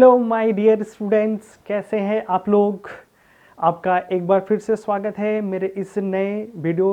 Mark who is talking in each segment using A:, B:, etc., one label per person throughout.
A: Hello my dear students, कैसे हैं आप लोग। आपका एक बार फिर से स्वागत है मेरे इस नए वीडियो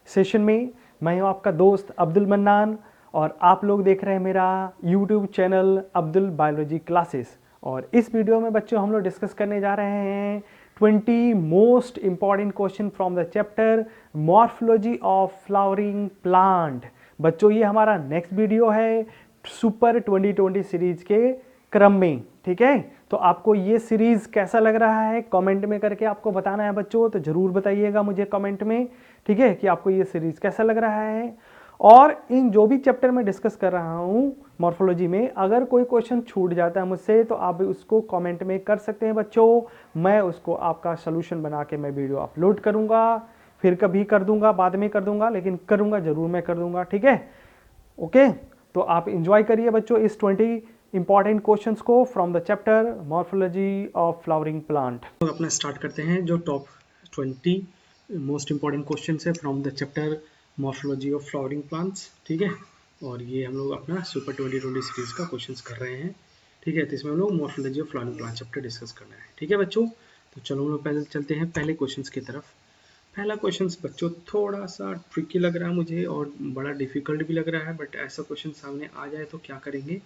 A: सेशन में। मैं हूं आपका दोस्त अब्दुल मन्नान और आप लोग देख रहे हैं मेरा YouTube channel Abdul biology classes. और इस वीडियो में बच्चों हम लोग डिस्कस करने जा रहे हैं 20 most important question from the chapter morphology of flowering plant. बच्चों ये हमारा नेक्स्ट वीडियो है सुपर 2020 सीरीज के क्रम में। ठीक है, तो आपको ये सीरीज कैसा लग रहा है कमेंट में करके आपको बताना है बच्चों, तो जरूर बताइएगा मुझे कमेंट में। ठीक है, कि आपको ये सीरीज कैसा लग रहा है। और इन जो भी चैप्टर में डिस्कस कर रहा हूँ मॉर्फोलॉजी में, अगर कोई क्वेश्चन छूट जाता है मुझसे तो आप उसको कमेंट में कर सकते हैं बच्चों। मैं उसको आपका सोल्यूशन बना के मैं वीडियो अपलोड करूँगा, फिर कभी कर दूंगा, बाद में कर दूंगा, लेकिन करूँगा जरूर, मैं कर दूंगा। ठीक है, ओके। तो आप इंजॉय करिए बच्चों इस 20 इंपॉर्टेंट क्वेश्चंस को from the chapter morphology of flowering plant.
B: तो अपना स्टार्ट करते हैं जो टॉप 20 मोस्ट इंपॉर्टेंट क्वेश्चंस है from the chapter morphology of flowering plants. ठीक है, और ये हम लोग अपना सुपर 2020 सीरीज का क्वेश्चंस कर रहे हैं। ठीक है, तो इसमें हम लोग morphology of flowering plant chapter discuss करना है। ठीक है बच्चों, तो चलो हम लोग पहले चलते हैं पहले क्वेश्चंस की तरफ। पहला क्वेश्चन बच्चों थोड़ा सा ट्रिकी लग रहा है मुझे और बड़ा डिफिकल्ट भी लग रहा है, बट ऐसा क्वेश्चन सामने आ जाए तो क्या करेंगे,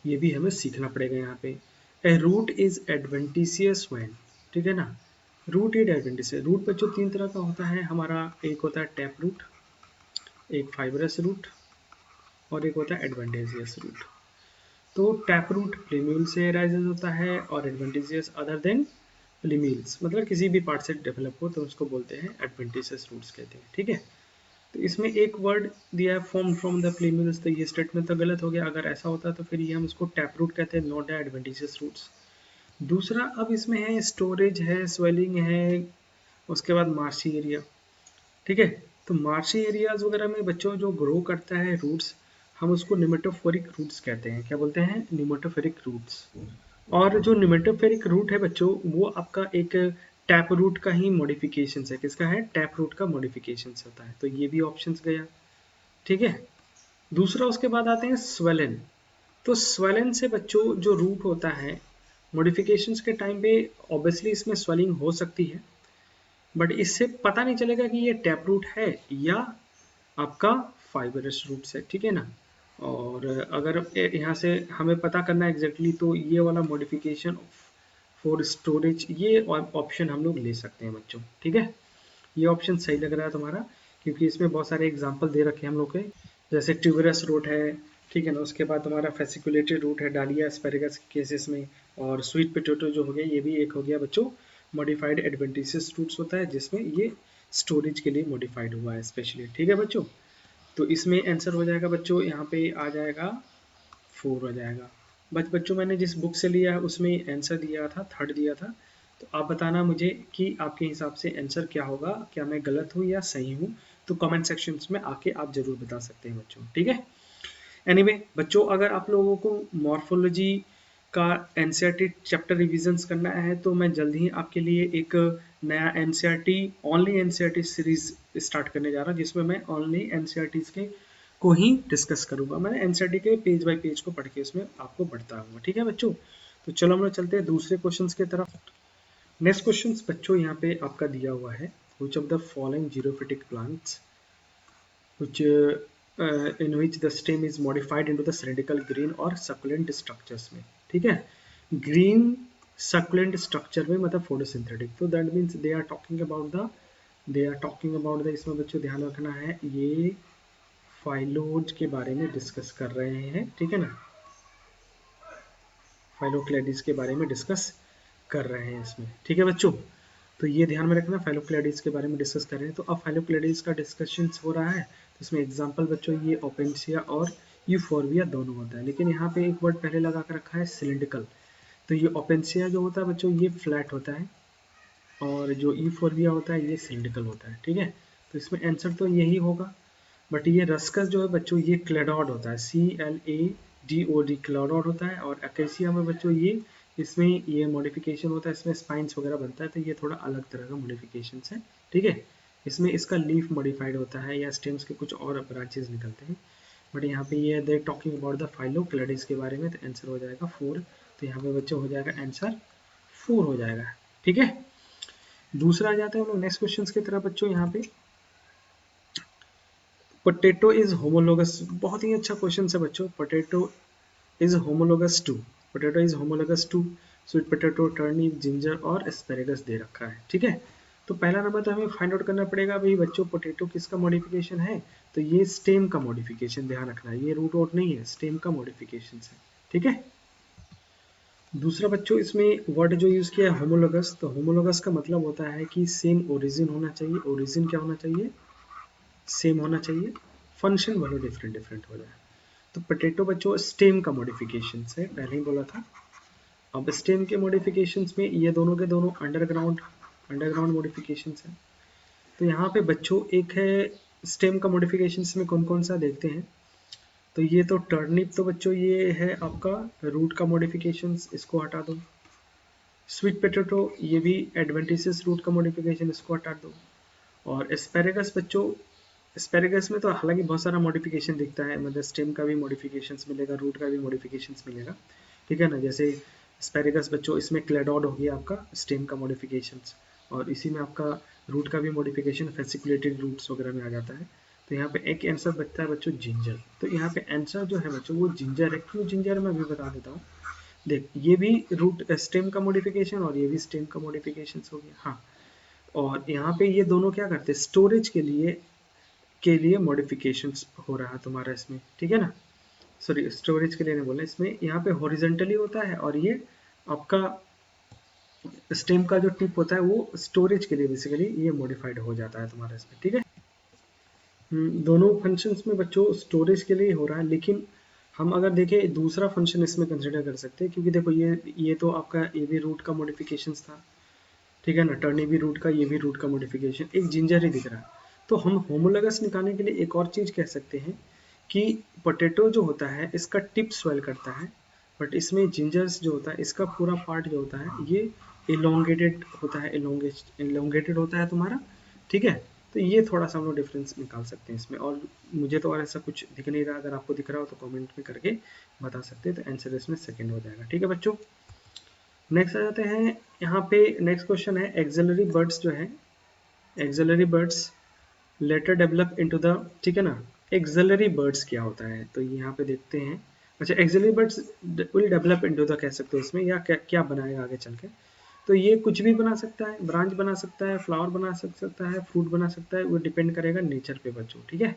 B: ये भी हमें सीखना पड़ेगा। यहाँ पे ए रूट इज एडवेंटिशियस व्हेन, ठीक है ना। रूट इज एडवेंटिशियस, रूट बच्चों तीन तरह का होता है हमारा, एक होता है टैप रूट, एक फाइबरस रूट और एक होता है एडवेंटिशियस रूट। तो टैप रूट प्लेम्यूल से राइजेस होता है और एडवेंटिशियस अदर देन प्लेम्यूल्स, मतलब किसी भी पार्ट से डेवलप हो तो उसको बोलते हैं एडवेंटिशियस रूट्स कहते हैं। ठीक है, तो इसमें एक वर्ड दिया है फॉर्म फ्रॉम द प्लेम्यूल्स, तो ये स्टेटमेंट तो गलत हो गया। अगर ऐसा होता तो फिर ये हम इसको टैप रूट कहते हैं, नॉट एडवेंटिशियस रूट्स। दूसरा अब इसमें है स्टोरेज है, स्वेलिंग है, उसके बाद मार्शी एरिया। ठीक है, तो मार्शी एरियाज वगैरह में बच्चों जो ग्रो करता है रूट्स, हम उसको निमेटोफोरिक रूट्स कहते हैं। क्या बोलते हैं? निमेटोफोरिक रूट्स। और जो निमेटोफेरिक रूट है बच्चों, वो आपका एक टैप रूट का ही मॉडिफिकेशन है। किसका है? टैप रूट का मॉडिफिकेशन होता है, तो ये भी ऑप्शंस गया। ठीक है, दूसरा उसके बाद आते हैं स्वेलन। तो स्वेलन से बच्चों जो रूट होता है मॉडिफिकेशंस के टाइम पे ऑब्वियसली इसमें स्वेलिंग हो सकती है, बट इससे पता नहीं चलेगा कि ये टैप रूट है या आपका फाइबरस रूट है। ठीक है ना। और अगर यहाँ से हमें पता करना है एग्जैक्टली, तो ये वाला मॉडिफिकेशन फॉर स्टोरेज, ये ऑप्शन हम लोग ले सकते हैं बच्चों। ठीक है, ये ऑप्शन सही लग रहा है तुम्हारा, क्योंकि इसमें बहुत सारे एग्जांपल दे रखे हैं हम लोग के, जैसे ट्यूबरस रूट है। ठीक है ना, उसके बाद तुम्हारा फेसिकुलेटेड रूट है डालिया एस्पेरेगस केसेस में, और स्वीट पोटैटो जो हो गया ये भी एक हो गया बच्चों मॉडिफाइड एडवेंटिशियस रूट्स होता है, जिसमें ये स्टोरेज के लिए मॉडिफाइड हुआ है स्पेशली। ठीक है बच्चों, तो इसमें आंसर हो जाएगा बच्चों, यहाँ पे आ जाएगा 4 हो जाएगा। बच्चों मैंने जिस बुक से लिया है उसमें आंसर दिया था, थर्ड दिया था। तो आप बताना मुझे कि आपके हिसाब से आंसर क्या होगा, क्या मैं गलत हूँ या सही हूँ। तो कमेंट सेक्शन में आके आप जरूर बता सकते हैं बच्चों। ठीक है, एनीवे बच्चों, अगर आप लोगों को मॉर्फोलॉजी का एनसीईआरटी चैप्टर रिविजन्स करना है तो मैं जल्द ही आपके लिए एक नया NCERT only NCERT series start करने जा रहा हूँ, जिसमें मैं ओनली एनसीईआरटी के को ही डिस्कस करूंगा। मैं एनसीईआरटी के पेज बाय पेज को पढ़ के उसमें आपको बढ़ता रहूंगा। ठीक है बच्चों, तो चलो हम लोग चलते हैं दूसरे क्वेश्चंस की तरफ। नेक्स्ट क्वेश्चन बच्चों यहाँ पे आपका दिया हुआ है, which of the following xerophytic plants which in which the stem is modified into the cylindrical green or succulent structures में। ठीक है, green succulent structure में मतलब photosynthetic, तो that means they are talking about the इसमें बच्चों ध्यान रखना है, ये फाइलोज के बारे में डिस्कस कर रहे हैं। ठीक है ना, फाइलोक्लेडिस के बारे में डिस्कस कर रहे हैं इसमें। ठीक है बच्चों, तो ये ध्यान में रखना, फाइलोक्लेडिस के बारे में डिस्कस कर रहे हैं। तो अब फाइलोक्लेडिस का डिस्कशन हो रहा है, तो इसमें एग्जांपल बच्चों ये ओपेंसिया और यूफोर्बिया दोनों होता है, लेकिन यहाँ पे एक वर्ड पहले लगा कर रखा है सिलिंड्रिकल। तो ये ओपेंसिया जो होता है बच्चों ये फ्लैट होता है, और जो यूफोर्बिया होता है ये सिलिंड्रिकल होता है। ठीक है, तो इसमें आंसर तो यही होगा। बट ये रस्कस जो है बच्चों ये क्लेडॉड होता है, CLADOD क्लेडॉड होता है। और अकेसिया में बच्चों ये इसमें ये मॉडिफिकेशन होता है, इसमें स्पाइंस वगैरह बनता है, तो ये थोड़ा अलग तरह का मॉडिफिकेशन है। ठीक है, इसमें इसका लीफ मॉडिफाइड होता है या स्टेम्स के कुछ और ब्रांचेस निकलते हैं। बट यहाँ पे ये दे टॉकिंग अबाउट द फाइलोक्लेडिस के बारे में, तो आंसर हो जाएगा 4 तो यहाँ पे बच्चों हो जाएगा आंसर 4 हो जाएगा। ठीक है, दूसरा आ जाते हैं हम लोग नेक्स्ट क्वेश्चन की तरफ बच्चों। यहाँ पे पोटैटो इज होमोलोगस, बहुत ही अच्छा क्वेश्चन है बच्चों। Potato is homologous to, potato is homologous to sweet potato, turnip, ginger और एस्पेरेगस दे रखा है। ठीक है, तो पहला नंबर तो हमें फाइंड आउट करना पड़ेगा भाई बच्चों पोटैटो किसका मॉडिफिकेशन है, तो ये स्टेम का मॉडिफिकेशन, ध्यान रखना है ये रूट आउट नहीं है, स्टेम का मॉडिफिकेशन है। ठीक है, दूसरा बच्चों इसमें वर्ड जो यूज किया है होमोलोगस, तो होमोलोगस का मतलब होता है कि सेम ओरिजिन होना चाहिए। ओरिजिन क्या होना चाहिए, सेम होना चाहिए, फंक्शन भले डिफरेंट डिफरेंट हो जाए। तो पोटैटो बच्चों स्टेम का मॉडिफिकेशन है, पहले ही बोला था। अब स्टेम के मॉडिफिकेशंस में ये दोनों के दोनों अंडरग्राउंड अंडरग्राउंड मॉडिफिकेशंस हैं। तो यहाँ पे बच्चों एक है स्टेम का मॉडिफिकेशंस में कौन कौन सा देखते हैं, तो ये तो टर्निप, तो बच्चों ये है आपका रूट का मॉडिफिकेशंस, इसको हटा दो। स्वीट पोटैटो ये भी एडवेंटिशियस रूट का मॉडिफिकेशन, इसको हटा दो। और एस्पेरेगस बच्चों, एस्पेरेगस में तो हालांकि बहुत सारा मॉडिफिकेशन दिखता है, मतलब स्टेम का भी मॉडिफिकेशंस मिलेगा, रूट का भी मॉडिफिकेशंस मिलेगा। ठीक है ना, जैसे एस्पेरेगस बच्चों इसमें क्लेडॉड हो गया आपका स्टेम का मॉडिफिकेशंस, और इसी में आपका रूट का भी मॉडिफिकेशन फेसिकुलेटेड रूट्स वगैरह में आ जाता है। तो यहाँ पे एक आंसर बचता है बच्चों जिंजर, तो यहाँ पे आंसर जो है बच्चों वो जिंजर है। क्यों जिंजर, मैं अभी बता देता हूँ। देख ये भी रूट स्टेम का मॉडिफिकेशन और ये भी स्टेम का मॉडिफिकेशन हो गया। हाँ, और यहाँ पे ये दोनों क्या करते हैं, स्टोरेज के लिए मॉडिफिकेशंस हो रहा है तुम्हारा इसमें। ठीक है ना, सॉरी स्टोरेज के लिए नहीं बोलना, इसमें यहाँ पे हॉरिजेंटली होता है और ये आपका स्टेम का जो टिप होता है वो स्टोरेज के लिए बेसिकली ये मॉडिफाइड हो जाता है तुम्हारा इसमें। ठीक है, दोनों फंक्शंस में बच्चों स्टोरेज के लिए हो रहा है, लेकिन हम अगर देखें दूसरा फंक्शन इसमें कंसिडर कर सकते हैं, क्योंकि देखो ये तो आपका ये भी रूट का मॉडिफिकेशन था। ठीक है ना, टर्नी भी रूट का, ये भी रूट का मॉडिफिकेशन, एक जिंजर ही दिख रहा है। तो हम होमोलोगस निकालने के लिए एक और चीज कह सकते हैं कि पोटैटो जो होता है इसका टिप स्वेल करता है, बट इसमें जिंजर्स जो होता है इसका पूरा पार्ट जो होता है ये इलोंगेटेड होता है, इलोंगेटेड होता है तुम्हारा। ठीक है, तो ये थोड़ा सा हम लोग डिफरेंस निकाल सकते हैं इसमें, और मुझे तो और ऐसा कुछ दिख नहीं रहा, अगर आपको दिख रहा हो तो कमेंट में करके बता सकते हैं, तो आंसर इसमें सेकंड हो जाएगा। ठीक है बच्चों, नेक्स्ट आ जाते हैं। यहाँ पे नेक्स्ट क्वेश्चन है एक्सिलरी बर्ड्स जो है, axillary buds later develop into the, ठीक है ना, एक्सिलरी बर्ड्स क्या होता है, तो यहाँ पे देखते हैं। अच्छा, axillary birds will develop into the कह सकते हो इसमें, या क्या बनाएगा आगे चल के, तो ये कुछ भी बना सकता है, ब्रांच बना सकता है, फ्लावर बना सकता है, फ्रूट बना सकता है, वो डिपेंड करेगा नेचर पे बच्चों। ठीक है,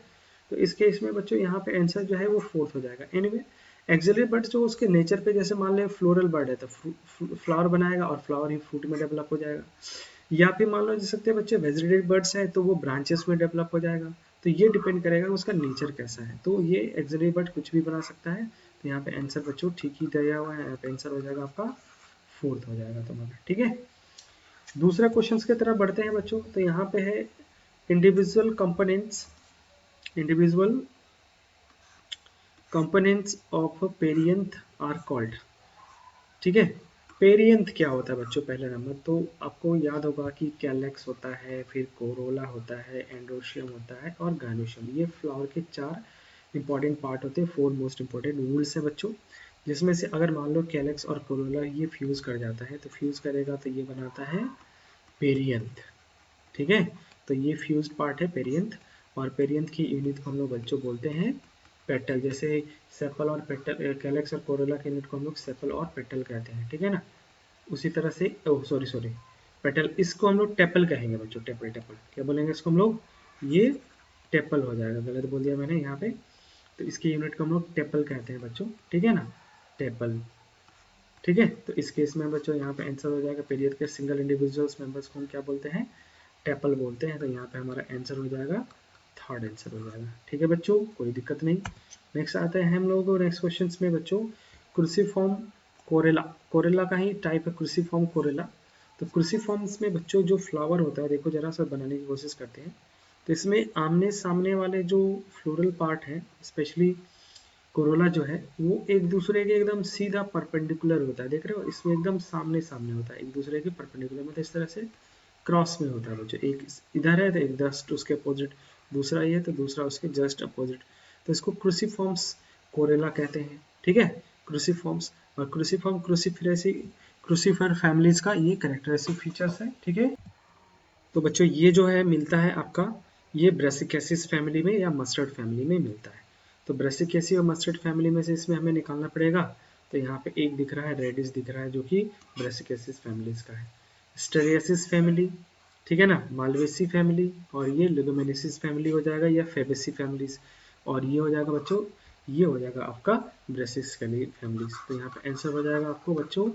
B: तो इस केस में बच्चों यहाँ पे आंसर जो है वो फोर्थ हो जाएगा। एनीवे एक्सिलरी बर्ड्स जो उसके नेचर पे, जैसे मान ले फ्लोरल बर्ड है तो फ्लावर बनाएगा और फ्लावर ही फ्रूट में डेवलप हो जाएगा, या फिर मान लो जा सकते हैं बच्चे वेजिटेटिव बर्ड्स हैं तो वो ब्रांचेस में डेवलप हो जाएगा। तो ये डिपेंड करेगा उसका नेचर कैसा है, तो ये एक्सिलरी बर्ड कुछ भी बना सकता है। तो यहाँ पे आंसर बच्चों ठीक ही दिया हुआ है, यहाँ पे आंसर हो जाएगा आपका फोर्थ हो जाएगा तुम्हारा। ठीक है, दूसरा क्वेश्चन की तरफ बढ़ते हैं बच्चों। तो यहाँ पे है individual components, individual components of perianth are called. ठीक है, पेरियंथ क्या होता है बच्चों, पहले नंबर तो आपको याद होगा कि कैलेक्स होता है, फिर कोरोला होता है, एंड्रोशियम होता है और गाइनोशियम, ये फ्लावर के चार इंपॉर्टेंट पार्ट होते हैं, फोर मोस्ट इंपॉर्टेंट रूल्स है बच्चों, जिसमें से अगर मान लो कैलेक्स और कोरोला ये फ्यूज कर जाता है, तो फ्यूज करेगा तो ये बनाता है पेरियंथ। ठीक है, तो ये फ्यूज्ड पार्ट है पेरियंथ, और पेरियंथ की यूनिट को हम लोग बच्चों बोलते हैं पेटल, जैसे सेपल और पेटल, कैलेक्स और कोरोला के यूनिट को हम लोग सेपल और पेटल कहते हैं। ठीक है ना, उसी तरह से सॉरी पेटल, इसको हम लोग टेपल कहेंगे बच्चों, टेपल टेपल क्या बोलेंगे इसको हम लोग, ये टेपल हो जाएगा, गलत बोल दिया मैंने यहाँ पे, तो इसकी यूनिट को हम लोग टेपल कहते हैं बच्चों। ठीक है ना, टेपल। ठीक है, तो इस केस में बच्चों यहाँ पे आंसर हो जाएगा पीरियड के सिंगल इंडिविजुअल्स मेंबर्स को हम क्या बोलते हैं, टेपल बोलते हैं। तो यहाँ पे हमारा आंसर हो जाएगा थर्ड आंसर हो जाएगा। ठीक है बच्चों, कोई दिक्कत नहीं। नेक्स्ट आते हैं हम लोग नेक्स्ट क्वेश्चन में बच्चों, क्रूसीफॉर्म कोरेला, कोरेला का ही टाइप है क्रूसीफॉर्म कोरेला। तो क्रूसीफॉर्म्स में बच्चों जो फ्लावर होता है, देखो जरा सा बनाने की कोशिश करते हैं, तो इसमें आमने सामने वाले जो फ्लोरल पार्ट है, स्पेशली कोरोला जो है, वो एक दूसरे के एकदम सीधा परपेंडिकुलर होता है, देख रहे हो, इसमें एकदम सामने सामने होता है, एक दूसरे के परपेंडिकुलर, मतलब इस तरह से क्रॉस में होता है बच्चों, एक इधर है तो एक जस्ट उसके अपोजिट, दूसरा ये है तो दूसरा उसके जस्ट अपोजिट, तो इसको क्रूसीफॉर्म्स कोरेला कहते हैं। ठीक है, क्रूसीफॉर्म्स, और क्रूसीफॉर्म क्रूसीफेरेसी क्रूसीफर फैमिलीज का ये कैरेक्टरिस्टिक फीचर्स है, ठीक है। तो बच्चों ये जो है मिलता है आपका, ये ब्रेसिकेसिस फैमिली में या मस्टर्ड फैमिली में मिलता है। तो ब्रेसिकेसी और मस्टर्ड फैमिली में से इसमें हमें निकालना पड़ेगा। तो यहाँ पे एक दिख रहा है, रेडिस दिख रहा है, जो कि ब्रेसिकेसिस फैमिलीज का है। स्टेरियासिस फैमिली, ठीक है ना, मालवेसी फैमिली, और ये लिगोमेनेसिस फैमिली हो जाएगा, या फेबेसी फैमिलीज, और ये हो जाएगा बच्चों, ये हो जाएगा आपका ब्रेसिस फैमिलीज। तो यहाँ पे आंसर हो जाएगा आपको बच्चों,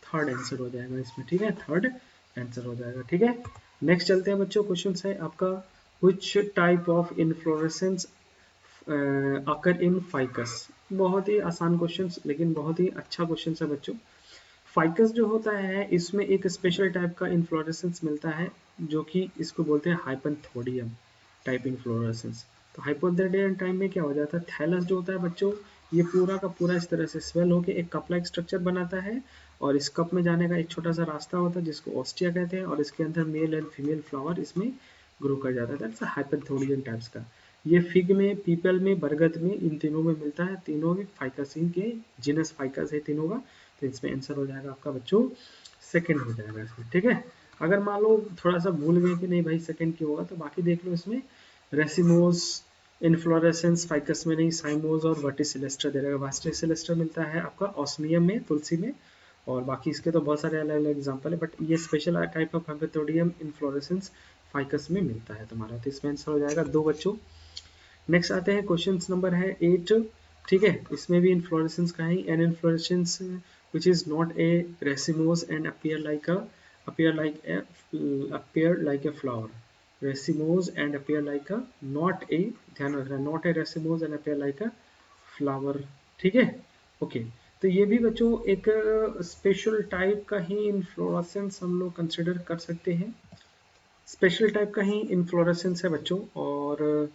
B: थर्ड आंसर हो जाएगा इसमें, ठीक है, थर्ड आंसर हो जाएगा, ठीक है। नेक्स्ट चलते हैं बच्चों, क्वेश्चन है आपका, which type of inflorescence occur in ficus. बहुत ही आसान क्वेश्चन, लेकिन बहुत ही अच्छा क्वेश्चन है बच्चों। फाइकस जो होता है इसमें एक स्पेशल टाइप का इन्फ्लोरेसेंस मिलता है, जो कि इसको बोलते हैं हाइपनथोडियम टाइप इन्फ्लोरेसेंस। तो हाइपोथोडियम टाइप में क्या हो जाता है, थैलस जो होता है बच्चों, ये पूरा का पूरा इस तरह से स्वेल होकर एक कप लाइक स्ट्रक्चर बनाता है, और इस कप में जाने का एक छोटा सा रास्ता होता है जिसको ऑस्टिया कहते हैं, और इसके अंदर मेल एंड फीमेल फ्लावर इसमें ग्रो कर जाता है, दैट्स हाइपनथोडियम टाइप्स का। ये फिग में, पीपल में, बरगद में, इन तीनों में मिलता है, तीनों में फाइकसिन के जीनस फाइकस है तीनों का। तो इसमें आंसर हो जाएगा आपका बच्चों सेकंड हो जाएगा इसमें, ठीक है। अगर मान लो थोड़ा सा भूल गए कि नहीं भाई सेकंड क्यों होगा, तो बाकी देख लो इसमें, रेसिमोस इन्फ्लोरेसेंस फाइकस में नहीं, साइमोस और वर्टिसिलेस्टर दे रहेगा। वर्टिसिलेस्टर मिलता है आपका ऑस्मियम में, तुलसी में, और बाकी इसके तो बहुत सारे अलग अलग एग्जाम्पल है, बट ये special type of hypanthodium inflorescence ficus में मिलता है तुम्हारा। तो इसमें आंसर हो जाएगा दो बच्चों। नेक्स्ट आते हैं, क्वेश्चन नंबर है 8, ठीक है। इसमें भी इन्फ्लोरेसेंस का ही, an inflorescence which is not a racemose and appear like a flower, racemose and appear like a, not a, ध्यान रखना, not a racemose and appear like a flower, ठीक है, ओके। तो ये भी बच्चों एक स्पेशल टाइप का ही इन्फ्लोरेसेंस हम लोग कंसिडर कर सकते हैं, स्पेशल टाइप का ही इन्फ्लोरेसेंस है बच्चों। और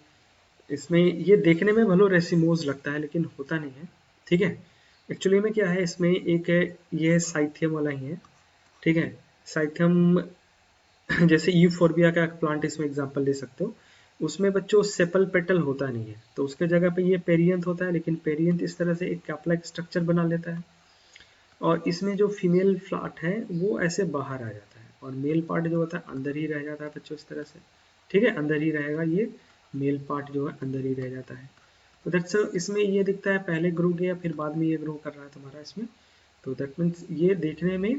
B: इसमें ये देखने में भलो रेसिमोज लगता है, लेकिन होता नहीं है, ठीक है। एक्चुअली में क्या है, इसमें एक है, ये साइथियम वाला ही है, ठीक है। साइथियम जैसे यूफोर्बिया का प्लांट इसमें एग्जांपल ले सकते हो, उसमें बच्चों सेपल पेटल होता नहीं है, तो उसके जगह पे ये पेरियंथ होता है, लेकिन पेरियंथ इस तरह से एक कैप लाइक स्ट्रक्चर बना लेता है, और इसमें जो फीमेल फ्लाट है वो ऐसे बाहर आ जाता है, और मेल पार्ट जो होता है अंदर ही रह जाता है बच्चों, इस तरह से, ठीक है, अंदर ही रहेगा, ये मेल पार्ट जो है अंदर ही रह जाता है। तो दैट्स, इसमें ये दिखता है पहले ग्रो किया फिर बाद में ये ग्रो कर रहा है तुम्हारा इसमें। तो दैट मीन्स ये देखने में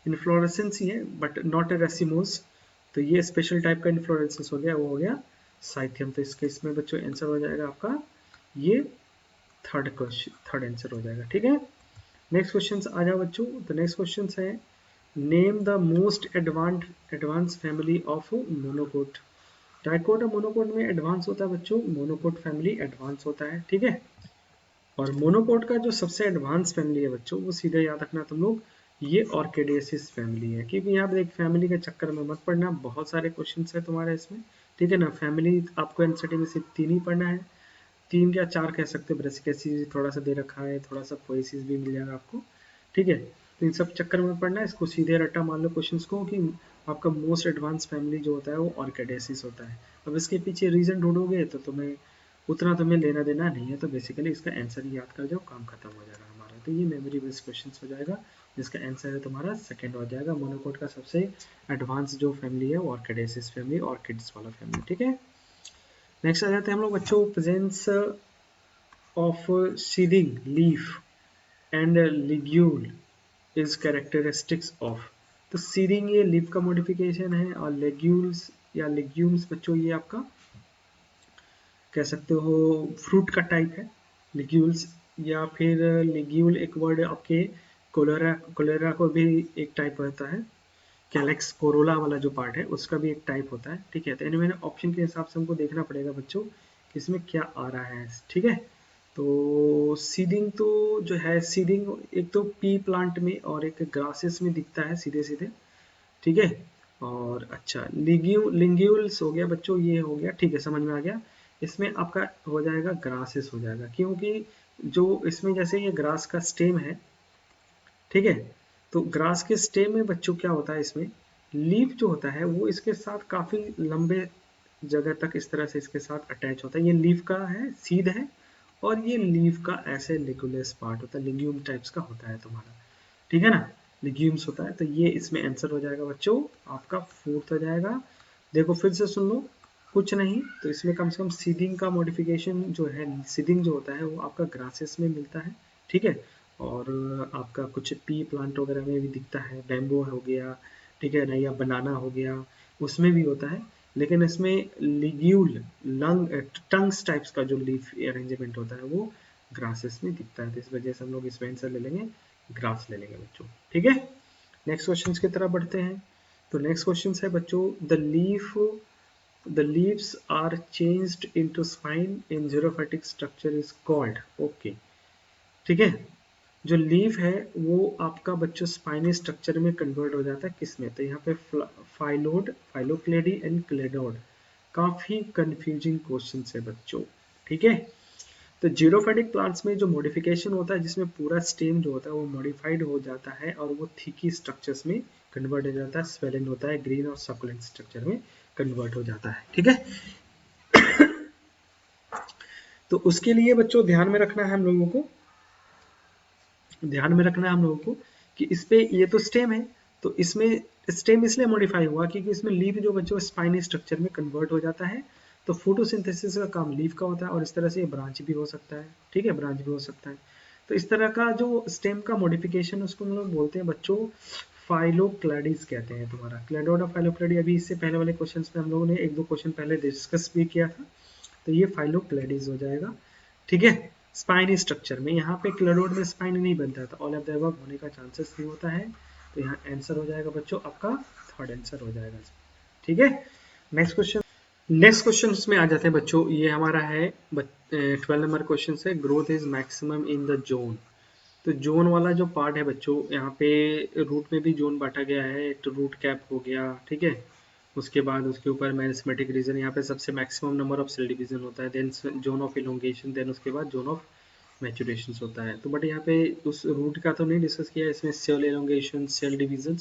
B: इन्फ्लोरेसेंस ही है, बट नॉट ए रेसिमोस। तो ये स्पेशल टाइप का इन्फ्लोरेसेंस हो गया, वो हो गया साइथियम। तो इसके इसमें बच्चों आंसर हो जाएगा आपका ये थर्ड क्वेश्चन, थर्ड आंसर हो जाएगा, ठीक है। नेक्स्ट क्वेश्चन आ जाओ बच्चों। तो नेक्स्ट क्वेश्चन है, name the most advance family of monocot. Dicot और मोनोकोट में एडवांस होता है बच्चों, मोनोकोट फैमिली एडवांस होता है, ठीक है। और मोनोकोट का जो सबसे एडवांस फैमिली है बच्चों, वो सीधे याद रखना तुम लोग, ये ऑर्किडेसिस फैमिली है। क्योंकि यहाँ पे एक फैमिली के चक्कर में मत पड़ना, बहुत सारे क्वेश्चन है तुम्हारे इसमें, ठीक है ना। फैमिली आपको एनसीईआरटी में सिर्फ 3 ही पढ़ना है, 3 या 4 कह सकते हो, ब्रेसिकेसिस थोड़ा सा दे रखा है, थोड़ा सा पोएसिस भी मिल जाएगा आपको, ठीक है। तो इन सब चक्कर में पढ़ना है, इसको सीधे रट्टा मान लो क्वेश्चंस को, कि आपका मोस्ट एडवांस फैमिली जो होता है वो ऑर्किडेसिस होता है। अब इसके पीछे रीजन ढूंढोगे तो तुम्हें उतना तुम्हें लेना देना नहीं है, तो बेसिकली इसका आंसर ही याद कर जाओ, काम खत्म हो जाएगा हमारा। तो ये मेमोरी बेस्ड क्वेश्चन हो जाएगा, जिसका आंसर है तुम्हारा सेकंड हो जाएगा। मोनोकोट का सबसे एडवांस जो फैमिली है वो ऑर्किडेसिस फैमिली, ऑर्किड्स वाला फैमिली, ठीक है। नेक्स्ट आ जाते हैं हम लोग बच्चों, presence of seeding leaf and ligule is characteristics of. तो सीडिंग ये लीफ का मॉडिफिकेशन है, और लेग्यूल्स या लेग्यूम्स बच्चों ये आपका कह सकते हो फ्रूट का टाइप है, लिग्यूल्स। या फिर लिग्यूल एक वर्ड आपके कोलेरा, कोलेरा को भी एक टाइप होता है, कैलेक्स कोरोला वाला जो पार्ट है उसका भी एक टाइप होता है, ठीक है। तो इनमें ऑप्शन के हिसाब से हमको देखना पड़ेगा बच्चों कि इसमें क्या आ रहा है, ठीक है। तो सीडिंग तो जो है, सीडिंग एक तो पी प्लांट में और एक ग्रासेस में दिखता है सीधे सीधे, ठीक है। और अच्छा लिंग्यूल्स हो गया बच्चों, ये हो गया, ठीक है, समझ में आ गया। इसमें आपका हो जाएगा ग्रासेस हो जाएगा, क्योंकि जो इसमें जैसे ये ग्रास का स्टेम है, ठीक है। तो ग्रास के स्टेम में बच्चों क्या होता है, इसमें लीफ जो होता है वो इसके साथ काफी लंबे जगह तक इस तरह से इसके साथ अटैच होता है। ये लीफ का है, सीड है, और ये लीफ का ऐसे लिगुलेस पार्ट होता है, लिग्यूम टाइप्स का होता है तुम्हारा, ठीक है ना, लिग्यूम्स होता है। तो ये इसमें आंसर हो जाएगा बच्चों आपका फोर्थ हो जाएगा। देखो फिर से सुन लो, कुछ नहीं तो इसमें कम से कम सीडिंग का मॉडिफिकेशन जो है, सीडिंग जो होता है वो आपका ग्रासेस में मिलता है, ठीक है, और आपका कुछ पी प्लांट वगैरह में भी दिखता है, बैम्बो हो गया, ठीक है ना, या बनाना हो गया, उसमें भी होता है। लेकिन इसमें लिग्यूल लंग टंग्स टाइप्स का जो लीफ अरेंजमेंट होता है वो ग्रासेस में दिखता है, तो इस वजह से हम लोग इसमें आंसर ले लेंगे, ग्रास ले लेंगे बच्चों, ठीक है। नेक्स्ट क्वेश्चन की तरफ बढ़ते हैं। तो नेक्स्ट क्वेश्चन है बच्चों, the leaves are changed into spine in xerophytic structure is called, okay, ठीक है। जो लीफ है वो आपका बच्चों स्पाइनी स्ट्रक्चर में कन्वर्ट हो जाता है किसमें, तो यहाँ पे फाइलोड, फाइलोक्लेडी एंड क्लेडोड। काफी कंफ्यूजिंग क्वेश्चन है बच्चों, ठीक है। तो जीरोफाइटिक प्लांट्स में जो मॉडिफिकेशन होता है जिसमें पूरा स्टेम जो होता है वो मॉडिफाइड हो जाता है और वो थिकी स्ट्रक्चर्स में कन्वर्ट हो जाता है, स्वेलन होता है, ग्रीन और सकुलेंट स्ट्रक्चर में कन्वर्ट हो जाता है, ठीक है। तो उसके लिए बच्चों ध्यान में रखना है हम लोगों को, ध्यान में रखना है हम लोगों को कि इस पे ये तो स्टेम है, तो इसमें स्टेम इसलिए मॉडिफाई हुआ क्योंकि इसमें लीफ जो बच्चों स्पाइनी स्ट्रक्चर में कन्वर्ट हो जाता है, तो फोटोसिंथेसिस का काम लीफ का होता है और इस तरह से ये ब्रांच भी हो सकता है, ठीक है, ब्रांच भी हो सकता है। तो इस तरह का जो स्टेम का मॉडिफिकेशन उसको हम लोग बोलते हैं बच्चों फाइलोक्लेडिस कहते हैं तुम्हारा, क्लेडोड और फाइलोक्लेडी। अभी इससे पहले वाले क्वेश्चन में हम लोगों ने एक दो क्वेश्चन पहले डिस्कस भी किया था, तो ये फाइलोक्लेडिस हो जाएगा, ठीक है। स्पाइन स्ट्रक्चर में यहाँ पे क्लेडोड में स्पाइन नहीं बनता था, ऑल ऑफ द अबव होने का चांसेस नहीं होता है, तो यहाँ आंसर हो जाएगा बच्चों आपका थर्ड आंसर हो जाएगा, ठीक है। नेक्स्ट क्वेश्चन, नेक्स्ट क्वेश्चन में आ जाते हैं बच्चों, ये हमारा है 12 नंबर क्वेश्चन है, growth is maximum in the zone. तो जोन वाला जो पार्ट है बच्चों, यहाँ पे रूट में भी जोन बांटा गया है, तो रूट कैप हो गया, ठीक है, उसके बाद उसके ऊपर मैरिस्मेटिक रीजन, यहाँ पे सबसे maximum number of cell division होता है, then zone of elongation, then उसके बाद जोन ऑफ मैचुरेशन होता है। तो बट यहाँ पे उस रूट का तो नहीं डिस्कस किया, इसमें cell elongation, cell division,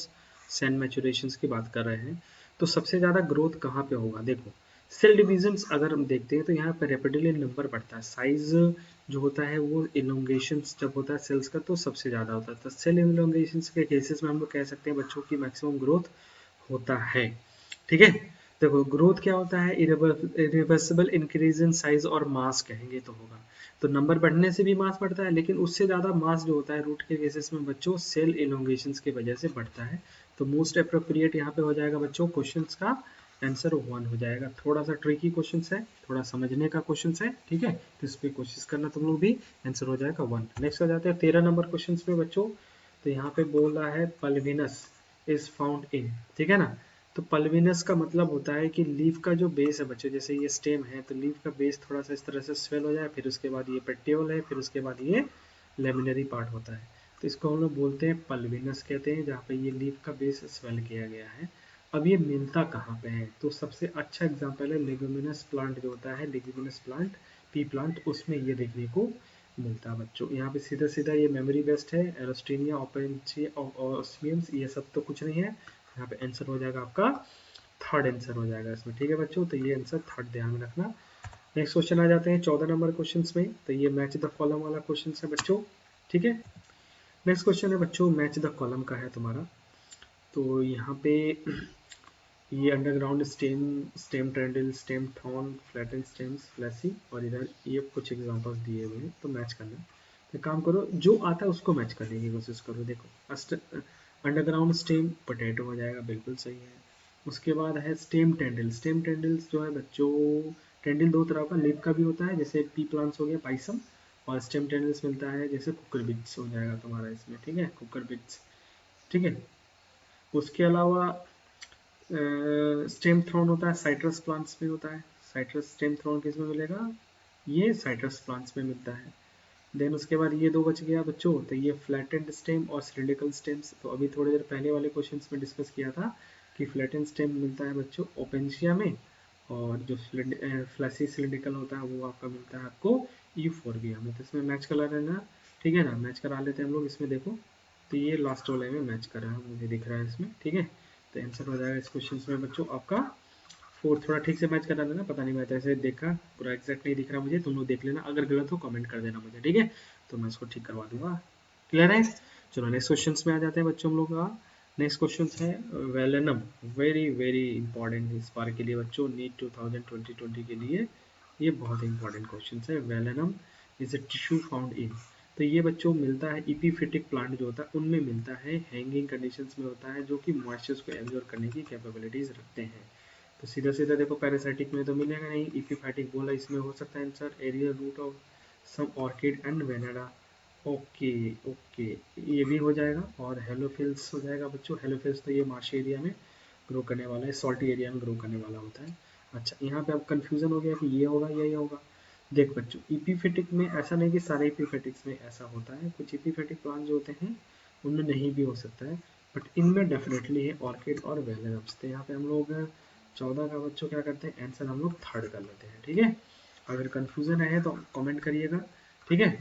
B: cell maturation की बात कर रहे हैं। तो सबसे ज़्यादा ग्रोथ कहाँ पे होगा, देखो सेल डिवीजन्स अगर हम देखते हैं तो यहाँ पे रेपिडली नंबर बढ़ता है, साइज जो होता है वो इलोंगेशन जब होता है सेल्स का तो सबसे ज़्यादा होता है, तो सेल इलोंगेशन के केसेस में हम लोग कह सकते हैं बच्चों की मैक्सिमम ग्रोथ होता है, ठीक है। देखो ग्रोथ क्या होता है, इरिवर्सिबल इंक्रीज इन साइज और मास कहेंगे तो होगा, तो नंबर बढ़ने से भी मास बढ़ता है, लेकिन उससे ज़्यादा मास जो होता है रूट के केसेस में बच्चों सेल इलोंगेशन की वजह से बढ़ता है। तो मोस्ट अप्रोप्रिएट यहाँ पे हो जाएगा बच्चों क्वेश्चन का आंसर 1 हो जाएगा। थोड़ा सा ट्रिकी क्वेश्चन है, थोड़ा समझने का क्वेश्चन है, ठीक है, तो इस पर कोशिश करना तुम लोग भी, आंसर हो जाएगा 1। नेक्स्ट हो जाते हैं 13 नंबर क्वेश्चन में बच्चों। तो यहाँ पे बोल रहा है पल्विनस इज फाउंड इन, ठीक है ना। तो पल्विनस का मतलब होता है कि लीफ का जो बेस है बच्चों, जैसे ये स्टेम है तो लीफ का बेस थोड़ा सा इस तरह से स्वेल हो जाए, फिर उसके बाद ये पेटियोल है, फिर उसके बाद ये लेमिनरी पार्ट होता है, तो इसको हम लोग बोलते हैं पल्विनस कहते हैं, जहाँ पे ये लीफ का बेस स्वेल किया गया है। अब ये मिलता कहाँ पे है, तो सबसे अच्छा एग्जांपल है लेगुमिनस प्लांट जो होता है, लेगुमिनस प्लांट, पी प्लांट, उसमें ये देखने को मिलता है बच्चों। यहाँ पे सीधा सीधा ये मेमोरी बेस्ड है, एरोस्टेनिया, ओपेंचिया, ऑस्मियम्स, ये सब तो कुछ नहीं है, यहाँ पे आंसर हो जाएगा आपका थर्ड आंसर हो जाएगा इसमें, ठीक है बच्चों, तो ये आंसर थर्ड ध्यान में रखना। नेक्स्ट क्वेश्चन आ जाते हैं 14 नंबर क्वेश्चन में, तो ये मैच द कॉलम वाला क्वेश्चन है बच्चों, ठीक है। नेक्स्ट क्वेश्चन है बच्चों मैच द कॉलम का है तुम्हारा। तो यहाँ पे ये underground stem, stem tendril, stem thorn, flatten stems, fleshy, और इधर ये कुछ एग्जांपल्स दिए हुए हैं, तो मैच करना। तो काम करो जो आता है उसको मैच करने की कोशिश करो। देखो अंडरग्राउंड स्टेम पोटैटो हो जाएगा, बिल्कुल सही है। उसके बाद है स्टेम टेंडल, स्टेम टेंडल्स जो है बच्चों, टेंडल दो तरह का, लीफ का भी होता है जैसे पी प्लांट्स हो गया, पाइसम, और स्टेम टेंडल्स मिलता है जैसे कुकर बिट्स हो जाएगा तुम्हारा इसमें, ठीक है, कुकर बिट्स, ठीक है। उसके अलावा स्टेम थ्रोन होता है, साइट्रस प्लांट्स में होता है, साइट्रस स्टेम थ्रोन किस में मिलेगा, ये साइट्रस प्लांट्स में मिलता है। देन उसके बाद ये दो बच गया बच्चों, तो ये फ्लैटेंड स्टेम और सिलिंड्रिकल स्टेम्स, तो अभी थोड़ी देर पहले वाले क्वेश्चंस में डिस्कस किया था कि फ्लैटेंड स्टेम मिलता है बच्चों ओपेंशिया में, और जो फ्लैसी सिलिंड्रिकल होता है वो आपका मिलता है आपको यूफोर्बिया में। तो इसमें मैच करा लेना, ठीक है ना, मैच करा लेते हैं हम लोग इसमें, देखो तो ये लास्ट वाले में मैच कर रहा है, मुझे दिख रहा है इसमें, ठीक है। तो आंसर हो जाएगा इस क्वेश्चन में बच्चों आपका फोर्थ थोड़ा ठीक से मैच करा देना, पता नहीं मैं तो ऐसे देखा पूरा एग्जैक्ट नहीं दिख रहा मुझे, तुम लोग देख लेना, अगर गलत हो कमेंट कर देना मुझे, ठीक है, तो मैं इसको ठीक करवा दूंगा। क्लियर है? चलो नेक्स्ट क्वेश्चन में आ जाते हैं बच्चों हम लोग का। नेक्स्ट क्वेश्चन है वेलेनम, वेरी वेरी इंपॉर्टेंट इस बार के लिए बच्चों, नीट 2020 के लिए ये बहुत इंपॉर्टेंट क्वेश्चन है। Velamen is a tissue found in, तो ये बच्चों मिलता है इपीफिटिक प्लांट जो होता है उनमें मिलता है, हैंगिंग कंडीशंस में होता है, जो कि मॉइस्चर्स को एब्जॉर्ब करने की कैपेबिलिटीज रखते हैं। तो सीधा सीधा देखो पैरासाइटिक में तो मिलेगा नहीं, इपीफैटिक बोला इसमें हो सकता है answer, aerial root of some orchid and vanda. Okay okay, ये भी हो जाएगा, और हेलोफिल्स हो जाएगा बच्चों। हेलोफिल्स तो ये मार्शी एरिया में ग्रो करने वाला है, सॉल्टी एरिया में ग्रो करने वाला होता है। अच्छा, यहाँ पे अब कंफ्यूजन हो गया कि ये होगा या ये होगा। देख बच्चों, इपीफेटिक में ऐसा नहीं कि सारे इपीफेटिक्स में ऐसा होता है, कुछ इपीफेटिक प्लांट जो होते हैं उनमें नहीं भी हो सकता है, बट इनमें डेफिनेटली है ऑर्किड और वेलेनम्स। तो यहाँ पे हम लोग 14 का बच्चों क्या करते हैं, आंसर हम लोग थर्ड कर लेते हैं, ठीक है। अगर कंफ्यूजन है तो कमेंट करिएगा, ठीक है।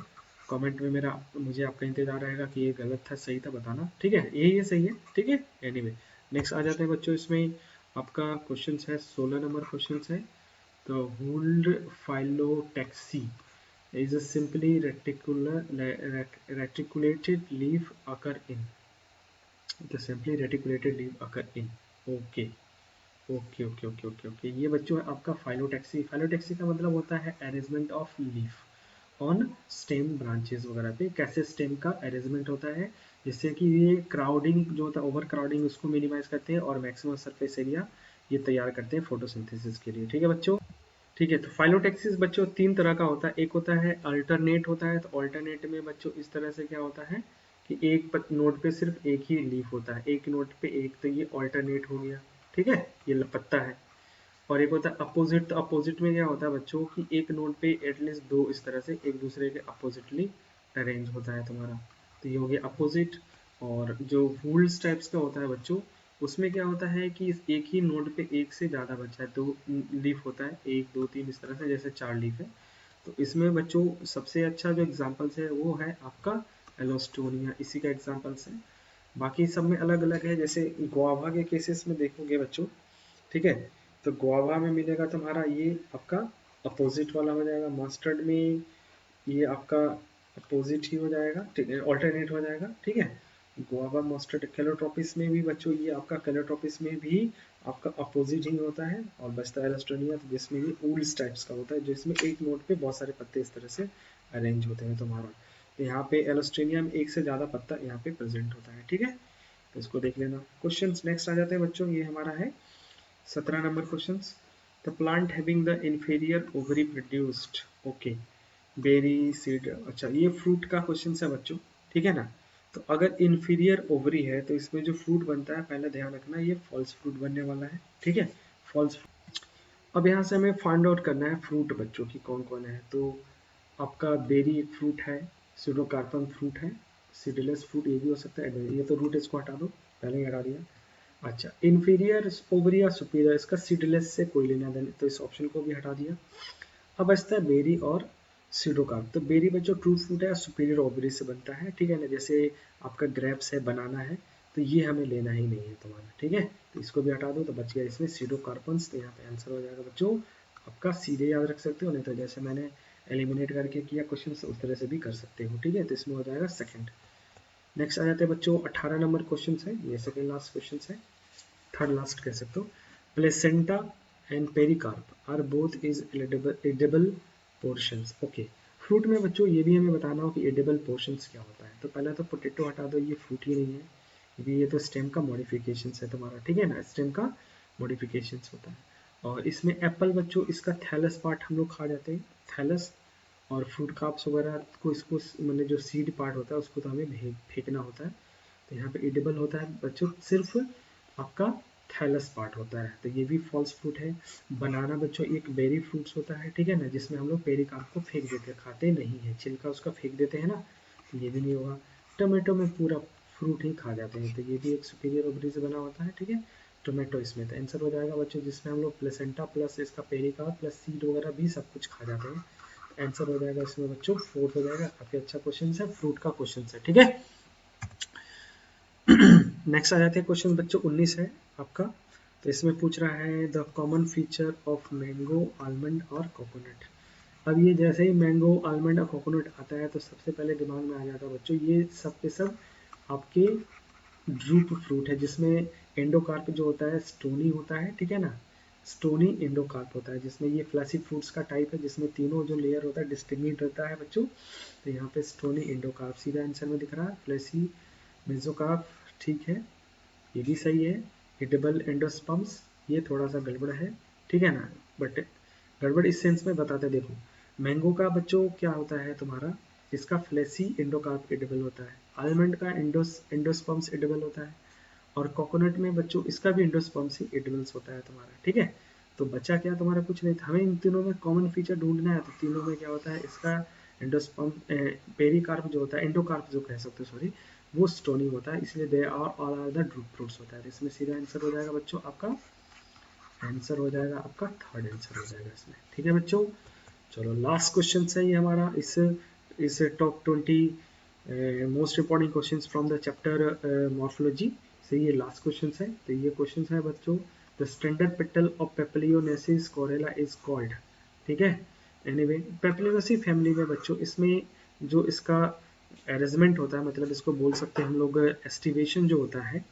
B: कमेंट में मेरा मुझे आपका इंतजार रहेगा कि ये गलत था सही था बताना, ठीक है, ये सही है, ठीक है। एनीवे नेक्स्ट आ जाते हैं बच्चों, इसमें आपका क्वेश्चन है 16 नंबर क्वेश्चन है। तो हुल्ड phyllotaxy is a simply reticulated leaf occur in, the simply reticulated leaf occur in, okay okay okay okay okay okay, ये बच्चों है आपका फाइलोटैक्सी। फाइलोटैक्सी का मतलब होता है arrangement of leaf on stem branches वगैरह पे, कैसे स्टेम का अरेंजमेंट होता है, जिससे कि ये क्राउडिंग जो होता है, ओवर क्राउडिंग उसको मिनिमाइज करते हैं और मैक्सिमम सरफेस एरिया ये तैयार करते हैं फोटोसिंथेसिस के लिए, ठीक है बच्चों। ठीक है, तो फाइलोटैक्सिस बच्चों तीन तरह का होता है, एक होता है अल्टरनेट होता है। तो अल्टरनेट में बच्चों इस तरह से क्या होता है कि एक नोड पे सिर्फ एक ही लीफ होता है, एक नोड पे एक, तो ये अल्टरनेट हो गया, ठीक है, ये पत्ता है। और एक होता है अपोजिट, तो अपोजिट में क्या होता है बच्चों कि एक नोड पे एटलीस्ट दो इस तरह से एक दूसरे के अपोजिटली अरेंज होता है तुम्हारा, तो ये हो गया अपोजिट। और जो वूल्स टाइप्स का होता है बच्चों, उसमें क्या होता है कि इस एक ही नोड पे एक से ज़्यादा बच्चा है, दो लीफ होता है, एक दो तीन इस तरह से, जैसे चार लीफ है। तो इसमें बच्चों सबसे अच्छा जो एग्जाम्पल्स है वो है आपका एलोस्टोनिया, इसी का एग्जाम्पल्स है। बाकी सब में अलग अलग है, जैसे गुआवा के केसेस में देखोगे बच्चों, ठीक है, तो गुआवा में मिलेगा तुम्हारा ये आपका अपोजिट वाला हो जाएगा, मस्टर्ड में ये आपका अपोजिट ही हो जाएगा, ठीक है, ऑल्टरनेट हो जाएगा, ठीक है। गुआवा मस्टर्ड, कैलोट्रोपिस में भी बच्चों ये आपका कैलोट्रोपिस में भी आपका अपोजिट ही होता है। और बचता है एलोस्टोनिया, तो जिसमें ये ऊल्स टाइप्स का होता है, जिसमें एक नोड पे बहुत सारे पत्ते इस तरह से अरेंज होते हैं तुम्हारा। तो यहाँ पे एलोस्टोनिया में एक से ज़्यादा पत्ता यहाँ पे प्रेजेंट होता है, ठीक है, तो इसको देख लेना। क्वेश्चन नेक्स्ट आ जाते हैं बच्चों, ये हमारा है 17 number question. The plant having the inferior ovary produced, okay, berry seed, अच्छा ये फ्रूट का क्वेश्चन है बच्चों, ठीक है ना। तो अगर इंफीरियर ओवरी है तो इसमें जो फ्रूट बनता है, पहले ध्यान रखना ये फॉल्स फ्रूट बनने वाला है, ठीक है, फॉल्स। अब यहाँ से हमें फाइंड आउट करना है फ्रूट बच्चों की कौन कौन है। तो आपका बेरी एक फ्रूट है, सीडोकार्पन फ्रूट है, सीडलेस फ्रूट ये भी हो सकता है, ये तो रूट इसको हटा दो, पहले ही हटा दिया। अच्छा, इंफीरियर ओवरी या सुपीरियर, इसका सीडलेस से कोई लेना देना, तो इस ऑप्शन को भी हटा दिया। अब बचता है बेरी और सीडोकार्प। तो बेरी बच्चों ट्रू फ्रूट है, सुपीरियर ओवरी से बनता है, ठीक है ना, जैसे आपका ग्रेप्स है, बनाना है, तो ये हमें लेना ही नहीं है तुम्हारा, ठीक है, तो इसको भी हटा दो, तो बच गया इसमें सीडोकार्पन्स। तो यहाँ पे आंसर हो जाएगा बच्चों आपका, सीधे याद रख सकते हो, नहीं तो जैसे मैंने एलिमिनेट करके किया क्वेश्चन उस तरह से भी कर सकते हो, ठीक है, तो इसमें हो जाएगा सेकंड। नेक्स्ट आ जाते हैं बच्चों 18 नंबर क्वेश्चन है, ये सेकंड लास्ट क्वेश्चन है, थर्ड लास्ट कह सकते हो। Placenta and pericarp are both is edible portions, okay. Fruit में बच्चों ये भी हमें बताना हो कि एडिबल पोर्शंस क्या होता है। तो पहले तो पोटैटो हटा दो, ये फ्रूट ही नहीं है, क्योंकि ये तो स्टेम का मॉडिफिकेशन है तुम्हारा, ठीक है ना, स्टेम का मॉडिफिकेशन होता है। और इसमें एप्पल बच्चों, इसका थैलस पार्ट हम लोग खा जाते हैं, थैलस। और फ्रूट काप्स वगैरह को, इसको मतलब जो सीड पार्ट होता है उसको तो हमें फेंकना होता है। तो यहाँ पे एडिबल होता है बच्चों सिर्फ आपका थैलस पार्ट होता है, तो ये भी फॉल्स फ्रूट है। बनाना बच्चों एक बेरी फ्रूट्स होता है, ठीक है ना, जिसमें हम लोग पेरिकार्प को फेंक देते हैं, खाते नहीं है, छिलका उसका फेंक देते हैं ना, तो ये भी नहीं होगा। टोमेटो में पूरा फ्रूट ही खा जाते हैं, तो ये भी एक सुपीरियर ओवरी से बना होता है, ठीक है, टोमेटो इसमें। तो आंसर हो जाएगा बच्चों, जिसमें हम लोग प्लेसेंटा प्लस इसका पेरिकार्प प्लस सीड वगैरह भी सब कुछ खा जाते हैं। आंसर हो जाएगा इसमें बच्चों फोर्थ हो जाएगा। काफी अच्छा क्वेश्चन है, फ्रूट का क्वेश्चन है, ठीक है। नेक्स्ट आ जाते हैं क्वेश्चन बच्चों 19 है आपका। तो इसमें पूछ रहा है the common feature of mango, almond और कोकोनट। अब ये जैसे ही मैंगो, आलमंड और कोकोनट आता है तो सबसे पहले दिमाग में आ जाता है बच्चों, ये सब के सब आपके ड्रूप फ्रूट है, जिसमें एंडोकार्प जो होता है स्टोनी होता है, ठीक है ना, स्टोनी एंडोकार्प होता है, जिसमें ये फ्लैसी फ्रूट्स का टाइप है, जिसमें तीनों जो लेयर होता है डिस्टिंग्विश रहता है बच्चों। तो यहाँ पे स्टोनी एंडोकार्प सीधा आंसर में दिख रहा है, फ्लैसी मेसोकार्प, ठीक है, ये भी सही है। एडिबल एंडोस्पर्म्स, ये थोड़ा सा गड़बड़ है, ठीक है ना, बट गड़बड़ इस सेंस में बताते, देखो मैंगो का बच्चों क्या होता है तुम्हारा, इसका फ्लैसी एंडोकार्प एडिबल होता है, आलमंड का एंडोस्पर्म्स एडिबल होता है, और कोकोनट में बच्चों इसका भी एंडोस्पर्म्स ही एडिबल्स होता है तुम्हारा, ठीक है। तो बच्चा क्या तुम्हारा कुछ नहीं था, हमें इन तीनों में कॉमन फीचर ढूंढना है, तो तीनों में क्या होता है, इसका एंडोस्पर्म पेरिकार्प जो होता है, एंडोकार्प जो कह सकते हो सॉरी, वो स्टोनी होता है, इसलिए they are all are the drupe fruits होता है। तो इसमें सीधा आंसर हो जाएगा बच्चों आपका, आंसर हो जाएगा आपका थर्ड आंसर हो जाएगा इसमें, ठीक है बच्चों। चलो लास्ट क्वेश्चन है ये हमारा इस top 20 most important question from the chapter morphology से ये लास्ट क्वेश्चन है। तो ये क्वेश्चन है बच्चों, द स्टैंडर्ड पेटल ऑफ पेपलियोनेसिस कोरेला इज कॉल्ड, ठीक है। एनीवे पेपलियोनेसी फैमिली में बच्चों इसमें जो इसका अरेंजमेंट होता है, मतलब इसको बोल सकते हैं हम लोग एस्टिवेशन जो होता है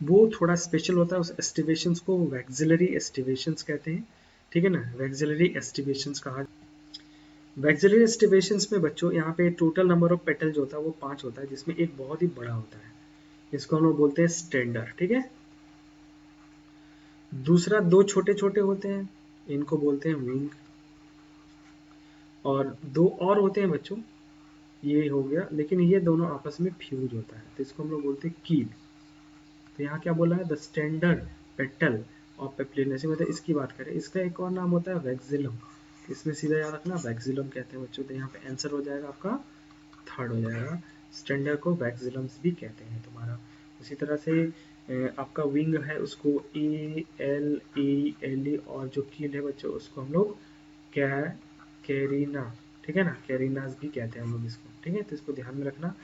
B: वो थोड़ा स्पेशल होता है, उस एस्टिवेशंस को वैक्सिलरी एस्टिवेशंस कहते हैं, ठीक है ना, वैक्सिलरी एस्टिवेशंस कहा। वैक्सिलरी एस्टिवेशंस में बच्चों यहाँ पे टोटल नंबर ऑफ पेटल जो होता है वो 5 होता है, जिसमें एक बहुत ही बड़ा होता है, इसको हम लोग बोलते हैं स्टैंडर, ठीक है। दूसरा 2 छोटे छोटे होते हैं, इनको बोलते हैं विंग, और 2 और होते हैं बच्चों, ये हो गया, लेकिन ये दोनों आपस में फ्यूज होता है, तो इसको हम लोग बोलते हैं कील। तो यहाँ क्या बोला है, द स्टैंडर्ड पेटल और पेप्लिनेसी, मतलब इसकी बात करें, इसका एक और नाम होता है वैक्सिलम, इसमें सीधा याद रखना वैक्सिलम कहते हैं बच्चों। तो यहाँ पे आंसर हो जाएगा आपका थर्ड हो जाएगा, स्टैंडर्ड को वैक्सिलम्स भी कहते हैं तुम्हारा। उसी तरह से आपका विंग है उसको एल ई और जो कील है बच्चों उसको हम लोग क्या कैरिना, ठीक है ना, कैरिनास भी कहते हैं हम लोग इसको, ठीक है। तो इसको ध्यान में रखना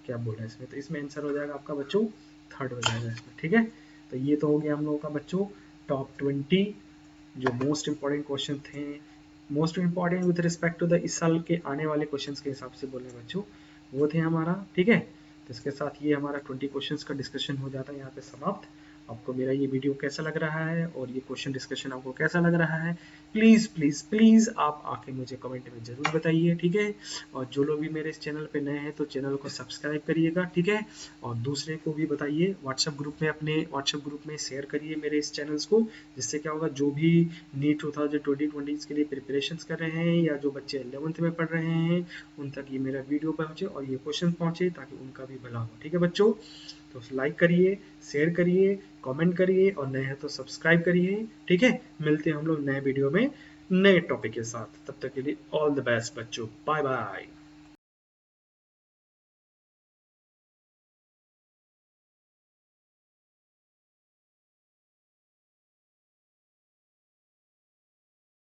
B: क्या बोल रहा है इसमें। तो इसमें आंसर हो जाएगा आपका बच्चों थर्ड हो जाएगा इसमें, ठीक है। तो ये तो हो गया हम लोगों का बच्चों टॉप 20 जो मोस्ट इंपॉर्टेंट क्वेश्चन थे, most important with respect to the इस साल के आने वाले क्वेश्चंस के हिसाब से बोले बच्चों, वो थे हमारा, ठीक है। तो इसके साथ ये हमारा 20 क्वेश्चंस का डिस्कशन हो जाता है यहाँ पे समाप्त। आपको मेरा ये वीडियो कैसा लग रहा है और ये क्वेश्चन डिस्कशन आपको कैसा लग रहा है, प्लीज़ प्लीज़ प्लीज़ आप आके मुझे कमेंट में ज़रूर बताइए, ठीक है। और जो लोग भी मेरे इस चैनल पे नए हैं तो चैनल को सब्सक्राइब करिएगा, ठीक है। और दूसरे को भी बताइए, व्हाट्सएप ग्रुप में, अपने व्हाट्सएप ग्रुप में शेयर करिए मेरे इस चैनल्स को, जिससे क्या होगा, जो भी नीट 2020 के लिए प्रिपरेशंस कर रहे हैं या जो बच्चे 11th में पढ़ रहे हैं उन तक ये मेरा वीडियो पहुंचे और ये क्वेश्चन पहुंचे, ताकि उनका भी भला हो, ठीक है बच्चों। तो लाइक करिए, शेयर करिए, कमेंट करिए, और नए हैं तो सब्सक्राइब करिए, ठीक है। मिलते हैं हम लोग नए वीडियो में नए टॉपिक के साथ, तब तक के लिए ऑल द बेस्ट बच्चों, बाय बाय।